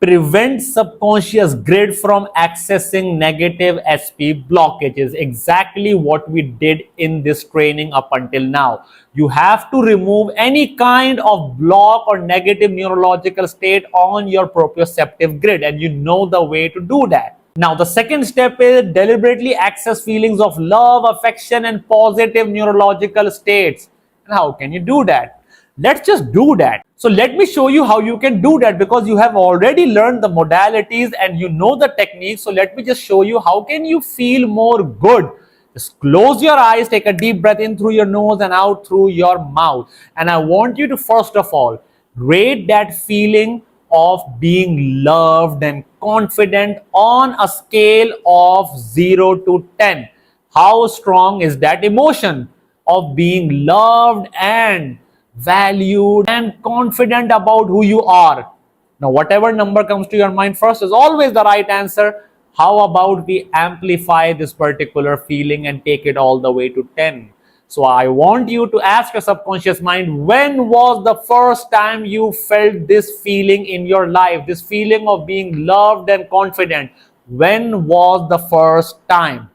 Prevent subconscious grid from accessing negative SP blockages. Exactly what we did in this training up until now. You have to remove any kind of block or negative neurological state on your proprioceptive grid, and you know the way to do that. Now, the second step is deliberately access feelings of love, affection, and positive neurological states. And how can you do that? Let's just do that. So let me show you how you can do that, because you have already learned the modalities and you know the techniques. So let me just show you how can you feel more good. Just close your eyes, take a deep breath in through your nose and out through your mouth. And I want you to first of all rate that feeling of being loved and confident on a scale of 0 to 10. How strong is that emotion of being loved and valued and confident about who you are? Now, whatever number comes to your mind first is always the right answer. How about we amplify this particular feeling and take it all the way to 10? So I want you to ask your subconscious mind, when was the first time you felt this feeling in your life? This feeling of being loved and confident. When was the first time?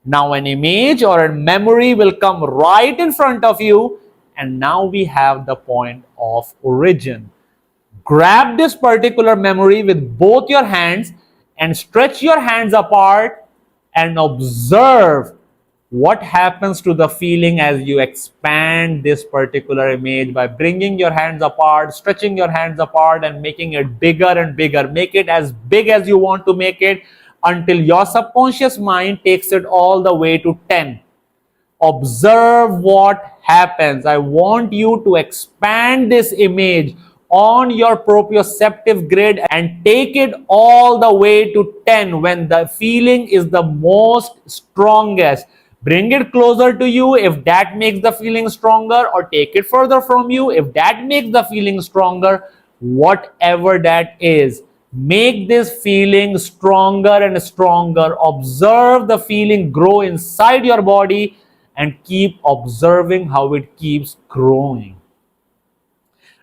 Now an image or a memory will come right in front of you, and now we have the point of origin. Grab this particular memory with both your hands and stretch your hands apart and observe what happens to the feeling as you expand this particular image by bringing your hands apart, stretching your hands apart and making it bigger and bigger. Make it as big as you want to make it until your subconscious mind takes it all the way to 10. Observe what happens. I want you to expand this image on your proprioceptive grid and take it all the way to 10 when the feeling is the most strongest. Bring it closer to you if that makes the feeling stronger, or take it further from you if that makes the feeling stronger. Whatever that is, make this feeling stronger and stronger. Observe the feeling grow inside your body and keep observing how it keeps growing.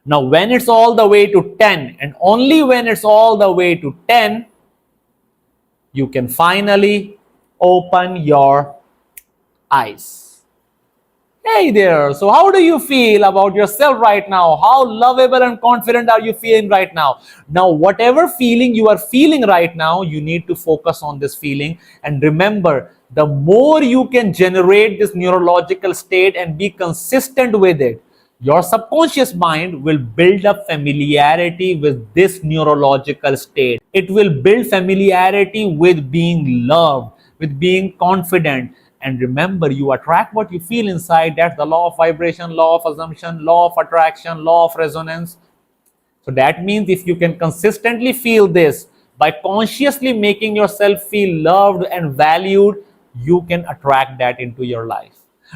Now, when it's all the way to 10, and only when it's all the way to 10, you can finally open your eyes. Hey there, so how do you feel about yourself right now? How lovable and confident are you feeling right now? Now, whatever feeling you are feeling right now, you need to focus on this feeling. And remember, the more you can generate this neurological state and be consistent with it, your subconscious mind will build up familiarity with this neurological state. It will build familiarity with being loved, with being confident. And remember, you attract what you feel inside. That's the law of vibration, law of assumption, law of attraction, law of resonance. So that means if you can consistently feel this by consciously making yourself feel loved and valued, you can attract that into your life.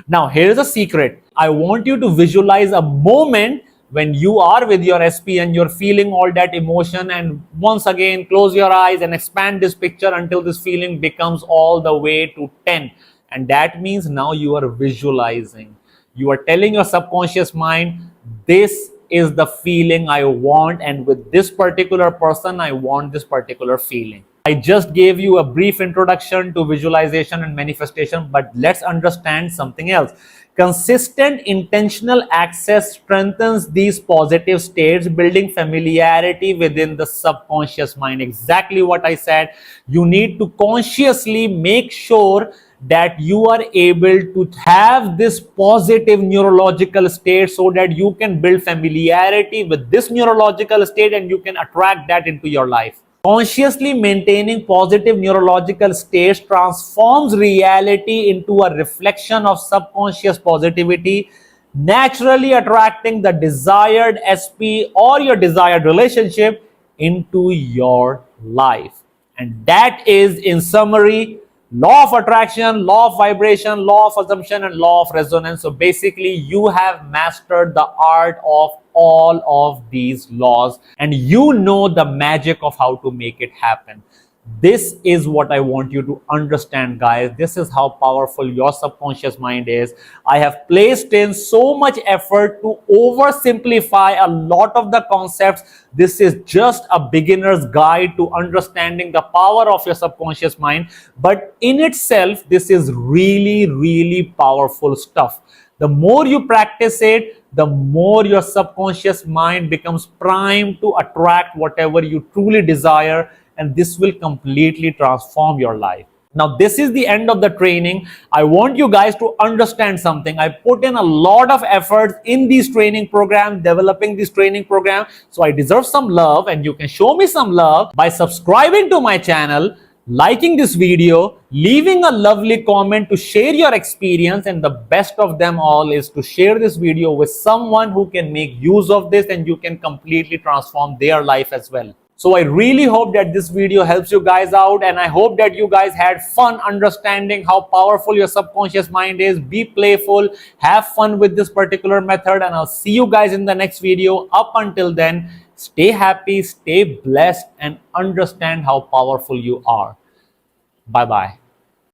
Now, here's a secret. I want you to visualize a moment when you are with your SP and you're feeling all that emotion, and once again, close your eyes and expand this picture until this feeling becomes all the way to 10. And that means now you are visualizing. You are telling your subconscious mind, this is the feeling I want, and with this particular person, I want this particular feeling. I just gave you a brief introduction to visualization and manifestation, but let's understand something else. Consistent intentional access strengthens these positive states, building familiarity within the subconscious mind. Exactly what I said. You need to consciously make sure that you are able to have this positive neurological state so that you can build familiarity with this neurological state and you can attract that into your life. Consciously maintaining positive neurological states transforms reality into a reflection of subconscious positivity, naturally attracting the desired SP or your desired relationship into your life. And that is, in summary, law of attraction, law of vibration, law of assumption, and law of resonance. So basically, you have mastered the art of all of these laws and you know the magic of how to make it happen. This is what I want you to understand, guys. This is how powerful your subconscious mind is. I have placed in so much effort to oversimplify a lot of the concepts. This is just a beginner's guide to understanding the power of your subconscious mind. But in itself, this is really, really powerful stuff. The more you practice it, the more your subconscious mind becomes primed to attract whatever you truly desire, and this will completely transform your life. Now, this is the end of the training. I want you guys to understand something. I put in a lot of efforts in these training programs, developing this training program. So I deserve some love, and you can show me some love by subscribing to my channel, liking this video, leaving a lovely comment to share your experience, and the best of them all is to share this video with someone who can make use of this and you can completely transform their life as well. So I really hope that this video helps you guys out, and I hope that you guys had fun understanding how powerful your subconscious mind is. Be playful, have fun with this particular method, and I'll see you guys in the next video. Up until then, stay happy, stay blessed, and understand how powerful you are. Bye-bye.